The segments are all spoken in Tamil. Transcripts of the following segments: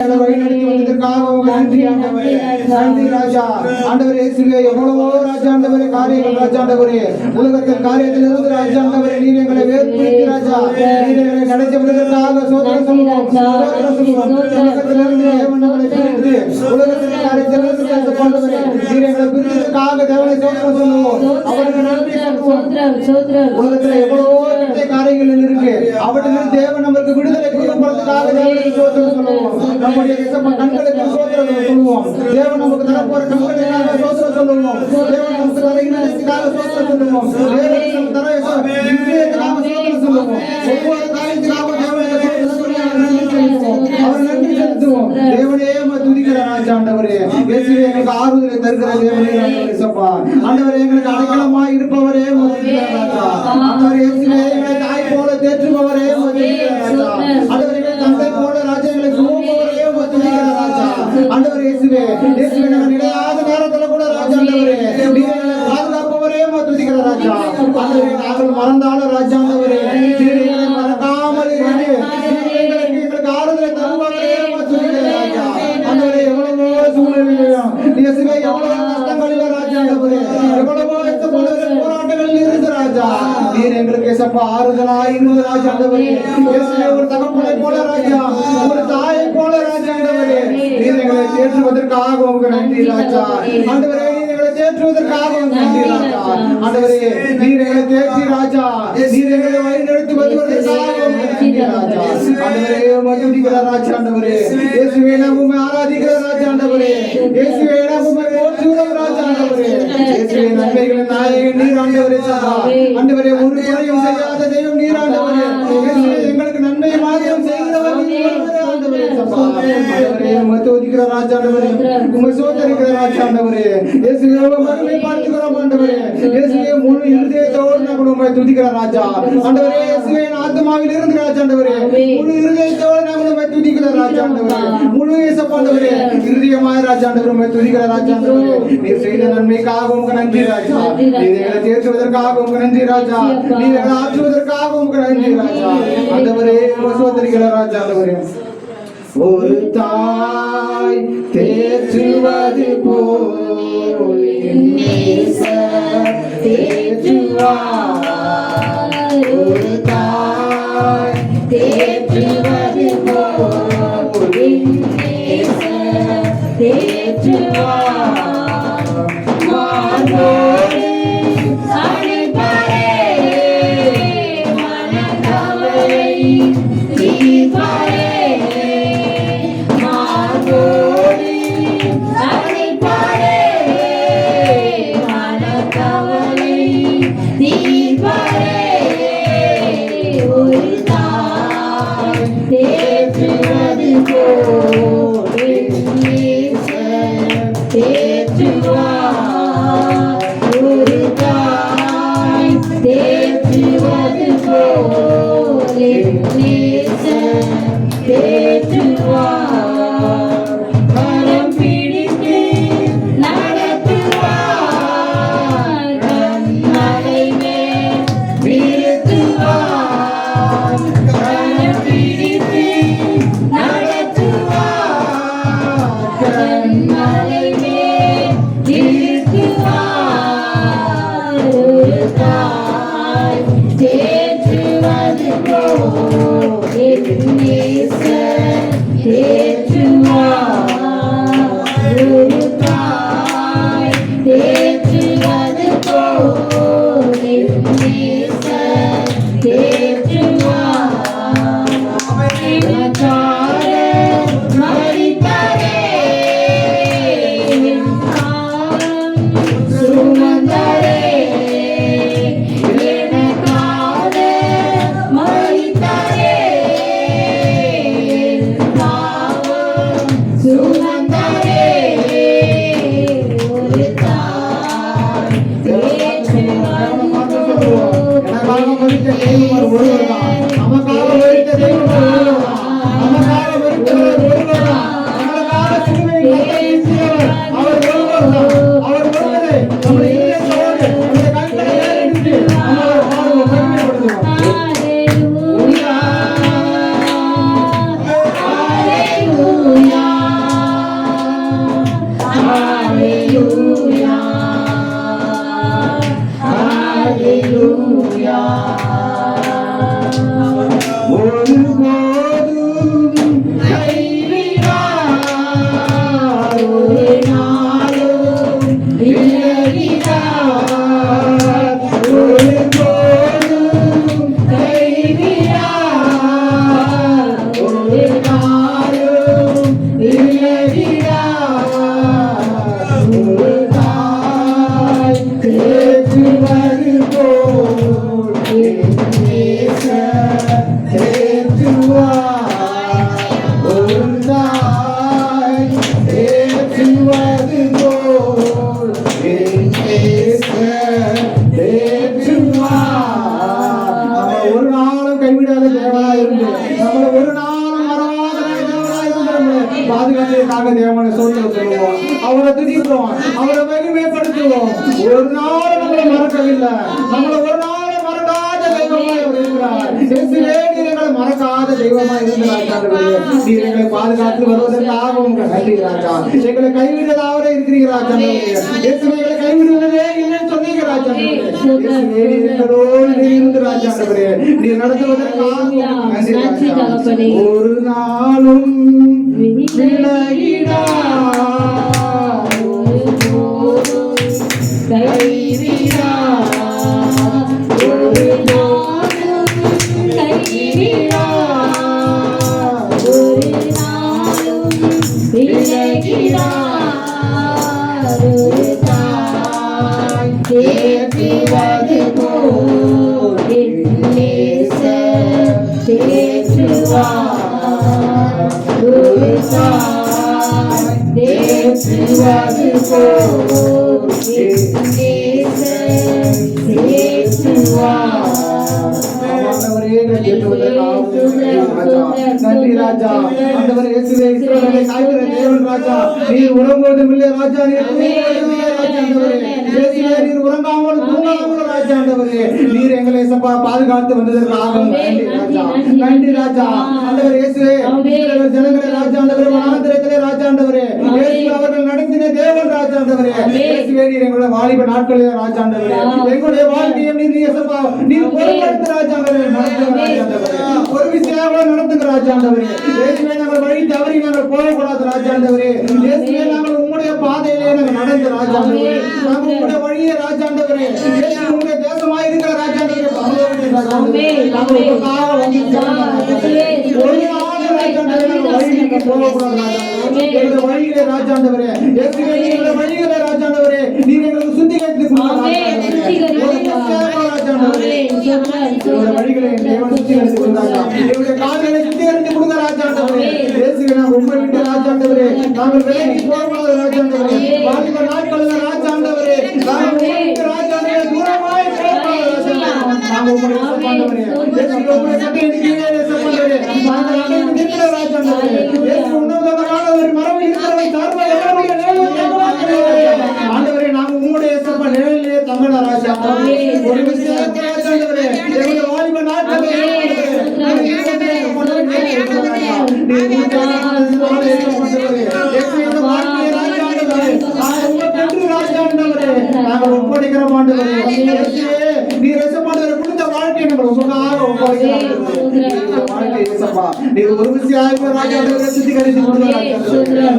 வழிநடத்தி வந்ததற்காக நன்றி ஆண்டவரே. நன்றி ராஜா. ஆண்டவரே இயேசுவே, எவ்வளவோ ராஜா ஆண்டவரே காரியங்கள் ராஜா ஆண்டவரே, உலகத்தின் காரியத்தில் இருந்து ராஜா ஆண்டவரே நீர் எங்களை வேறுபடுத்தி ராஜா நீர் எங்களை நடத்தி வந்ததற்காக சோதனை சொல்லுவோம். உலகத்திலிருந்து தேவன் நம்மளை பிரித்து உலகத்தின் காரியத்திலிருந்து ஆண்டவரே நீர் எங்களை பிரித்ததற்காக தேவனை சோதனை சொல்லுவோம். அவருக்கு நன்றி சொல்லுவோம். உலகத்தில் எவ்வளவோ காரியங்கள் இருக்கு, அவற்றிலிருந்து தேவன் நமக்கு விடுதலை கொடுப்பதற்காக தேவனை சோதனை சொல்லுவோம். நம்முடைய கண்களுக்கு சோதனை சொல்லுவோம். தேவன் நமக்கு தரப்போற கண்களுக்காக சோதனை சொல்லுவோம். தேவன் நமக்கு தர இனத்துக்காக சோதனை சொல்லுவோம். தேவன் நமக்கு தர இனத்துக்காக சோதனை சொல்லுவோம். ஒவ்வொரு காரியத்துக்காக அவர் நன்றி செலுத்துவோம். தேவனே துதிக்கிற ராஜா ஆண்டவரே, இயேசுவே எங்களுக்கு ஆறுதலை தருகிற தேவனே ராஜா. ஆண்டவரே எங்களுக்கு அடைக்கலமாய் இருப்பவரே ராஜா. ஆண்டவரே இயேசுவே எங்களை தாய் போல தேற்றுபவரே ராஜா. ஆண்டவரே தந்தை போல ராஜ்யங்களை சுமப்பவரே ராஜா. ஆண்டவரே இயேசுவே இயேசுவே நாங்கள் நிலையாத நேரத்துல கூட ராஜா ஆண்டவரே நீர் எங்களை பாதுகாப்பவரே துதிக்கிற ராஜா. ஆண்டவரே நாங்கள் மறந்தாலும் ராஜா ஆண்டவரே நீர் எங்களை மறக்காமல் இருந்து எங்களுக்கு ஆறுதலை தருபவரே துதிக்கிற ராஜா. ஆண்டவரே எவ்வளவோ சூழ்நிலையிலும் இயேசுவே எவ்வளவோ கஷ்டங்களில ராஜா ஆண்டவரே எவ்வளவோ போராட்டங்களில் இருந்து ராஜா நீர் எங்களுக்கு ஏசப்பா ஆறுதலாய் இருந்து ராஜா ஆண்டவரே. இயேசுவே ஒரு தகப்பனை போல ராஜா, ஒரு தாயை போல ராஜா ஆண்டவரே நீர் எங்களை தேற்றுவதற்காக உங்களுக்கு நன்றி ராஜா. ஆண்டவரே நீர் எங்களை தேற்றுவதற்காக நன்றி ராஜா. ஆண்டவரே நீர் எங்களை தேற்றி ராஜா நீர் எங்களை வழி நடத்தி வருவதற்காக நன்றி ராஜா. ஆண்டவரே மகிழ்ச்சிக்கிற ராஜா ஆண்டவரே இயேசுவே உம்மை ஆராதிக்கிற ராஜா ஆண்டவரே. இயேசுவே உம்மை போற்றுகிறோம் ராஜா ஆண்டவரே. இயேசுவே நன்மைகளின் நாயகன் நீர் ஆண்டவரே. ஆண்டவரே ஒரு குறையும் செய்யாத தெய்வம் நீர் ஆண்டவரே. இயேசுவே எங்களுக்கு நன்மை மாத்திரம் செய்கிறவர் நீர் ஆண்டவரே. ஆண்டவரே மத்தோதிக்கிற ராஜா ஆண்டவரே, உம்மை சோதரிக்கிற ராஜா ஆண்டவரே. இயேசுவே மகிமை பார்த்துக்கிறோம் ஆண்டவரே. இயேசுவே முழு இருதயத்தோடு நாங்கள் உம்மை துதிக்கிற ராஜா ஆண்டவரே. இயேசுவே ஆத்மாவில் இருந்து ராஜா ஆண்டவரே முழு இருதயத்தோடு நாங்கள் உம்மை துதிக்கிற ராஜா ஆண்டவரே. முழு இயேசுப்பா ஆண்டவரே இருதயமாய் ராஜா ஆண்டவரே உம்மை துதிக்கிற ராஜா ஆண்டவரே. நீர் செய்த நன்மைக்காக உங்களுக்கு நன்றி ராஜா. நீர் எங்களை தேற்றுவதற்காக உங்களுக்கு நன்றி ராஜா. நீர் எங்களை ஆற்றுவதற்காக உங்களுக்கு நன்றி ராஜா. ஆண்டவரே சோதரிக்கிற ராஜா ஆண்டவரே. ஒரு தாய் தேற்றுவது போல் தேற்றுவார். ஒரு தாய் தேற்றுவது போல் தேற்றுவார். Hallelujah. பாதுகாத்ததற்காக தேவனை சோதனை சொல்லுவோம், அவரை துதிப்போம், அவரை மகிமைப்படுத்துவோம். ஒரு நாள் நம்மளை மறக்கவில்லை, நம்மளை ஒரு நாள் மறக்காத தெய்வமாய் அவர் இருக்கிறார். இயேசுவே, நீர் எங்களை மறக்காத தெய்வமாய் இருக்கிறார். நீர் எங்களை பாதுகாத்து வருவதற்காக உங்களுக்கு நன்றி ராஜா. எங்களை கைவிடுவதாவே இருக்கிறீர்களா? இயேசுவே, எங்களை கைவிடுவதே இல்லைன்னு சொன்னீங்க ராஜா. இயேசுவே, நீர் எங்களோடு இருந்து ராஜா. நீர் நடத்துவதற்காக நன்றி ராஜா. ஒரு நாளும் விலகிடா கைவிடா ஒரு நாளும் கைவிடா ஒரு நாளும் விலகிடா ஒரு தாய் தேற்றுவது போல் தேற்றுவார். ஒரு தாய் தேற்றுவது போல் நன்றி ராஜா. ஆண்டவரே இயேசுவே, இஸ்ரவேலை காக்கிற தேவன் ராஜா. நீர் உறங்குவதும் இல்லை ராஜா, நீர் தூங்குவதும் இல்லை ராஜா. ஆண்டவரே இயேசுவே, நீர் உறங்காமல் தூங்காமல் ராஜா. ஆண்டவரே நீர் எங்களை பாதுகாத்து வந்ததற்காக நன்றி ராஜா. நன்றி ராஜா. ஆண்டவரே இயேசுவே, ஜனங்களை ராஜா. ஆண்டவரே வனாந்திரத்திலே ராஜா. ஆண்டவரே இயேசு அவர்கள் நடத்தின தேவன் ராஜா. ஆண்டவரே இயேசுவே, நீர் எங்களுடைய வாலிப நாட்களிலே ராஜா. ஆண்டவரே எங்களுடைய வாழ்க்கையை நீர் நீர் பொறுப்படுத்த ராஜா. ஆண்டவரே நடத்துங்க ராஜா. ஆண்டவரே ஒரு விஷயமாக நடத்துங்க ராஜா. ஆண்டவரே இயேசுவே, நாங்கள் வழி தவறி நாங்கள் போகக்கூடாது ராஜா. ஆண்டவரே இயேசுவே, நாங்கள் உம்முடைய பாதையிலே நாங்கள் நடந்து ராஜா. ஆண்டவரே நாங்கள் உம்முடைய வழியே ராஜா. ஆண்டவரே இயேசு உம்முடைய தேசமாய் இருக்கிற ராஜா. ஆண்டவரே பரலோகத்திலே ராஜா. ஆண்டவரே நாங்கள் உங்களுக்காக வந்து ஒரு நாள் ராஜா. ஆண்டவரே வழியிலே போகக்கூடாது ராஜா. எங்களுடைய வழியிலே ராஜா. ஆண்டவரே இயேசுவே, எங்களுடைய வழியிலே ராஜா. ஆண்டவரே நீர் எங்களுக்கு சுத்திகரித்து கொடுங்க ராஜா. ஆண்டவரே எங்களுடைய வழிகளை தேவன் சுத்திகரித்து கொடுங்க. எங்களுடைய கால்களை சுத்திகரித்து கொடுங்க ராஜா. ஆண்டவரே இயேசுவே, நாங்கள் உம்மை விட்டு ராஜா. ஆண்டவரே நாங்கள் விலகி போகக்கூடாது ராஜா. ஆண்டவரே வாலிப நாட்களில் ராஜா. ஆண்டவரே நாங்கள் உம்மை விட்டு ராஜா. ஆண்டவரே தூரமாய் போகக்கூடாது ராஜா. நாங்கள் உம்முடைய ஆண்டவரே இயேசுவே, உம்முடைய சட்டையின் கீழே ஆண்டவரே நாங்கள் அடைந்து நிற்கிற ராஜா. ஆண்டவரே இயேசு உன்னதமான ஒரு மரபு இருக்கிறவை சார்பா எங்களுடைய ஆண்டவரே நாங்கள் உம்முடைய நிழலிலே தங்கட ராஜா. ஒரு விஷயம் ராஜா. ஆண்டவரே எங்களுடைய வாலிப நாட்களில் நாங்கள் ஒப்படைக்கிற ஆண்டவரே நீர் ரசமானவரை கொடுத்த வாழ்க்கையை நாங்கள் உமக்காக ஒப்படைக்கிறோம். நீர் ஒரு விஷயம் ராஜா. ஆண்டவரை சுத்திகரித்து கொடுங்க ராஜா.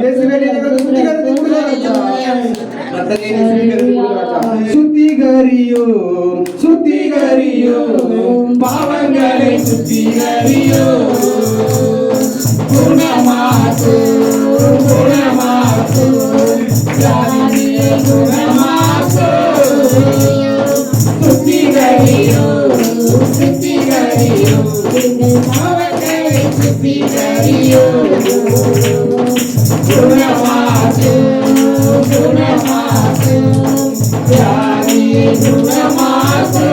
இயேசுவே, நீர் சுத்திகரித்து கொடுங்க ராஜா. சுத்திகரியோ சுத்திகரியோ பாவங்களை சுத்திகரியோ குணமாக்கு குணமாக்கு ஜாதியை குணமாக்கு சுத்திகரியோ சுத்திகரியோ பாவங்களை சுத்திகரியோ குணமாக்கு குணமாக்கு ஜாதியை குணமாக்கு.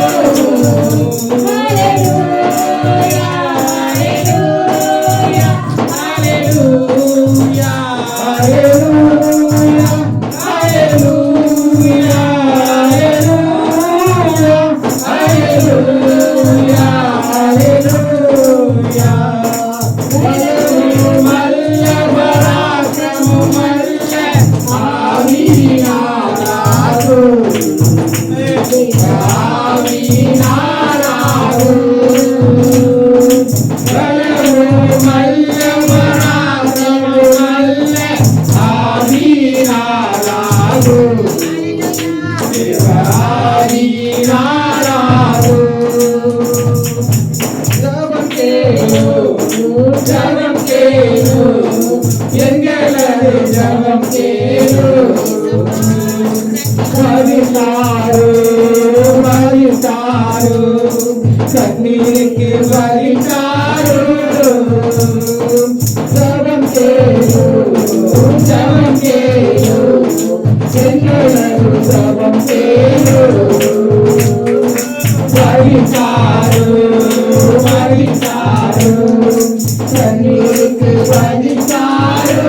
கண்ணீருக்கு வரித்தாரோ ஜபம் கேளோ ஜபம் கேளோ எங்களது ஜபம் கேளோ வரித்தாரோ வரித்தாரோ கண்ணீருக்கு வரித்தாரோ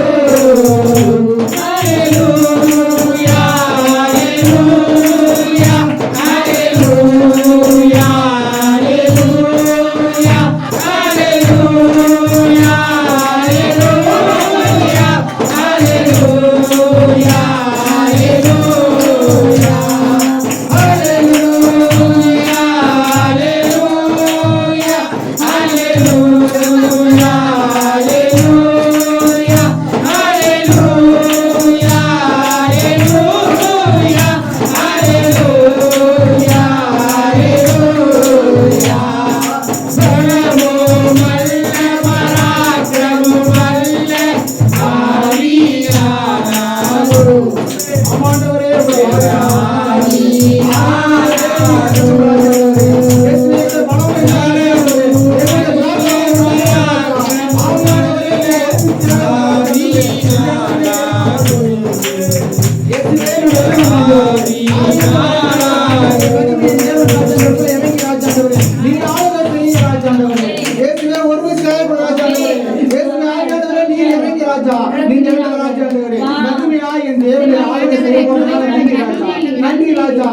நன்றி ராஜா.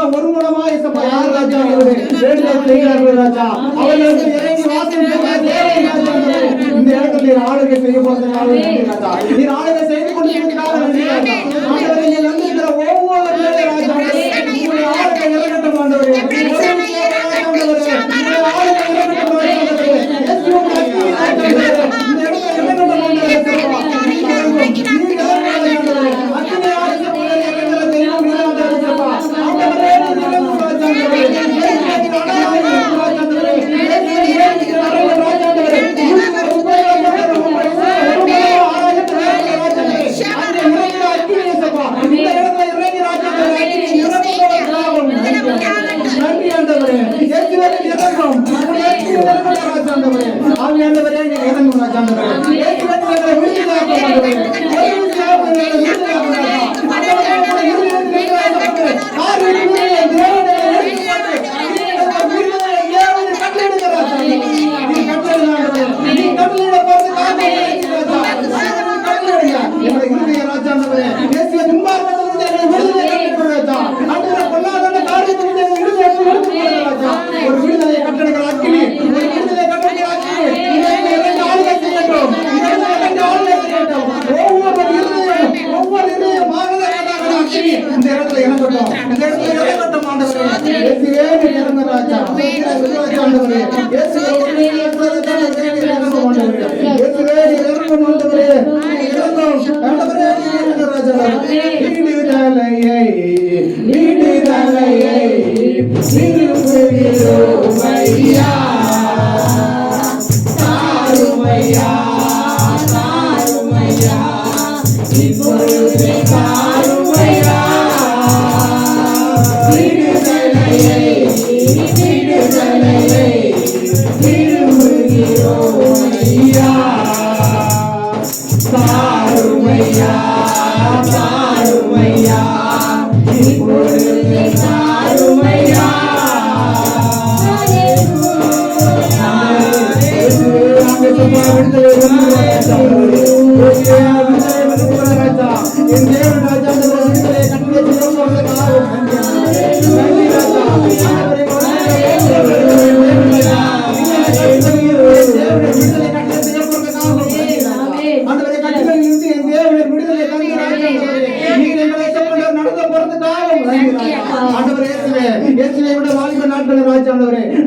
ஒரு மூலமா யார் ராஜா ராஜா அவர்களுக்கு இறங்கி வாசல் இந்த இடத்துல ஆளுகை செய்ய போறதுனால ராஜா நீர் ஆளுகை செய்து கொண்டிருக்கிறதுனால நன்றி ராஜா. ஒவ்வொரு ராஜா ஆளுகை இறங்கட்டும் ஆண்டவரே.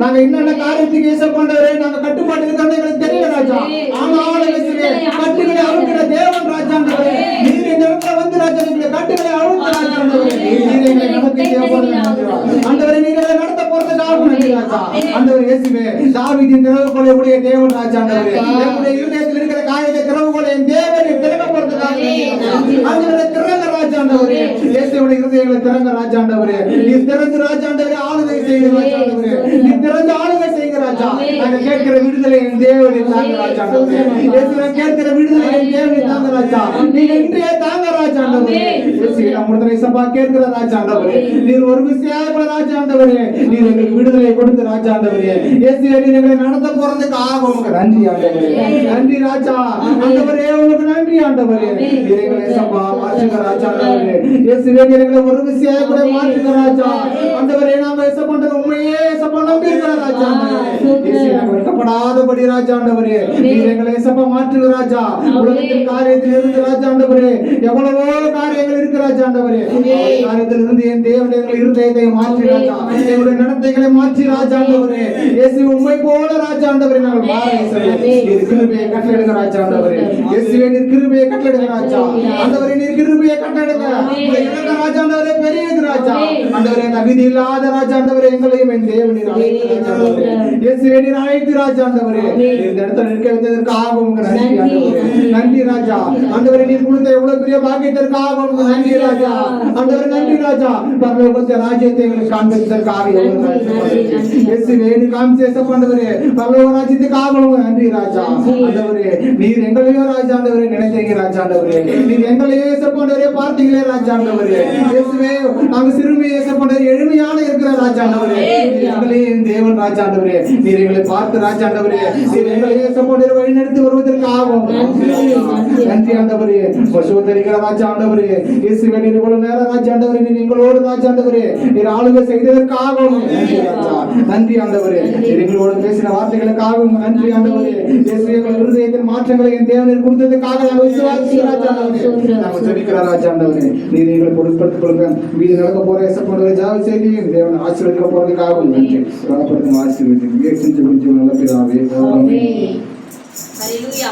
நாங்க என்னென்ன காரியத்துக்கு ஏசப்பாண்டவரே நாங்க கட்டுப்பாடு இருக்கிறது எங்களுக்கு தெரியல ராஜா. ஆனாலும் கட்டுகளை அழுக்கிற தேவன் ராஜாண்டவரே நீர் இந்த இடத்துல வந்து ராஜா எங்களை கட்டுகளை அழுத்த ராஜாண்டவரே நீர் எங்களை நடத்தி ஆண்டவரே நீங்களை நடத்த போறதுக்காக நன்றி ராஜா. ஆண்டவர் இயேசுவே தாவீதின் திறவுகோலையுடைய தேவன் ராஜாண்டவரே நம்முடைய இருதயத்தில் இருக்கிற காரியத்தை திறவுகோலை தேவனை திறக்க போறதுக்காக ஆண்டவரே திறங்க ராஜாண்டவரே இயேசுவுடைய இருதயங்களை திறங்க ராஜாண்டவரே நீர் திறந்து ராஜாண்டவரே ஆளுகை செய்கிற ராஜாண்டவரே நீர் திறந்து ஆளுகை செய்கிற ராஜா. நாங்க கேட்கிற விடுதலை என் தேவனை தாங்க ராஜாண்டவரே இயேசுவே கேட்கிற விடுதலை என் தேவனை தாங்க ராஜா. நீங்க இன்றைய தாங்க ராஜாண்டவரே இயேசுவே நம்முடைய சபா கேட்கிற ராஜாண்டவரே நீர் ஒரு விசேஷமான ராஜாண்டவரே நீர் எங்களுக்கு விடுதலை கொடுத்த ராஜாண்டவரே இயேசுவே நீர் எங்களை நடத்த போறதுக்கு உங்களுக்கு நன்றி ஆண்டவரே. நன்றி ராஜா. ஆண்டவரே உங்களுக்கு நன்றி ஆண்டவரே நீர் எங்களை சபா மாற்றுங்க ராஜாண்டவரே இயேசுவே நீர் எங்களை ஒரு விசேஷமான மாற்றுங்க ராஜா. ஆண்டவரே நாம இயேசுபண்டது உண்மையே சபா நம்பி இருக்கிற ராஜாண்டவரே இயேசுவே நாம வெட்கப்படாதபடி ராஜாண்டவரே நீர் எங்களை சபா மாற்றுங்க ராஜா. உலகத்தின் காரியத்தில் இருந்து ராஜாண்டவரே எவ்வளவோ காரியங்கள் இருக்கு ராஜாண்டவரே காரியத்தில் இருந்து என் தேவனை எங்கள் இருதயத்தை மாற்றி ராஜா எங்களுடைய நடத்தைகளை மாற்றி ராஜாண்டவரே இயேசு உண்மை போல ராஜாண்டவரே நாங்கள் நீர் கிருபையை கட்டளையிடுங்க ராஜாண்டவரே இயேசுவே நீர் கிருபையை கட்டளையிடுங்க ராஜா. ஆண்டவரே நீர் கிருபையை கட்டளையிடுங்க ராஜாண்டவரே பெரியது ராஜா. ஆண்டவரே தகுதி இல்லாத ராஜாண்டவரே எங்களையும் என் தேவனை ராஜாண்டவரே இயேசுவே நீர் அழைத்து ராஜாண்டவரே இந்த இடத்துல நிற்க வைத்ததற்காக உங்களுக்கு நன்றி ஆண்டவரே நன்றி ராஜா. ஆண்டவரே நீர் கொடுத்த எவ்வளவு பெரிய பாக்கியத்திற்காக உமக்கு நன்றி ராஜா. ஆண்டவரே நன்றி ராஜா. பரலோகத்தை ராஜ்யத்தை எங்களுக்கு காண்பித்ததற்காக எவ்வளவு நன்றி. இயேசுவே நீர் காமிச்ச ஆண்டவரே பரலோக ராஜ்யத்துக்காக உமக்கு நன்றி ராஜா. ஆண்டவரே நீர் எங்களையோ ராஜா ஆண்டவரே நினைத்தீங்க ராஜா. ஆண்டவரே நீர் எங்களையோ ஆண்டவரே பார்த்தீங்களே ராஜா. ஆண்டவரே இயேசுவே நாங்க சிறுமி ஆண்டவரே எளிமையான இருக்கிற ராஜா. ஆண்டவரே எங்களே தேவன் ராஜா. ஆண்டவரே நீர் எங்களை பார்த்து ராஜா. ஆண்டவரே நீர் எங்களையோ ஆண்டவரே வழிநடத்தி வருவதற்காக நன்றி ஆண்டவரே. பசுத்தரிக்கிற ராஜா. ஆண்டவரே இயேசுவே நீர் இவ்வளவு நேரம் ராஜா. ஆண்டவரே நீர் எங்களோடு ராஜா. ஆண்டவரே நீர் ஆளுகை செய்ததற்காக நன்றி ராஜா. நன்றி ஆண்டவரே நீர் எங்களோடு பேசின வார்த்தைகளுக்காக நன்றி ஆண்டவரே. இயேசுவே எங்கள் இருதயத்தின் மாற்றங்களை என் தேவன் கொடுத்ததற்காக நாங்கள் விசுவாசிக்கிறோம் ராஜா. ஆண்டவரே நாங்கள் ஜெபிக்கிறோம் ராஜா. ஆண்டவரே நீர் எங்களை பொருட்படுத்திக் கொள்ளுங்க. வீடு நடக்க போற ஏசப்படுவதை ஜாவி செய்தி தேவன் ஆசீர்வதிக்க போறதுக்காக நன்றி. ராபர்த்தும் ஆசீர்வதி செஞ்சு கொஞ்சம் நல்ல பிதாவே. ஹalleluya.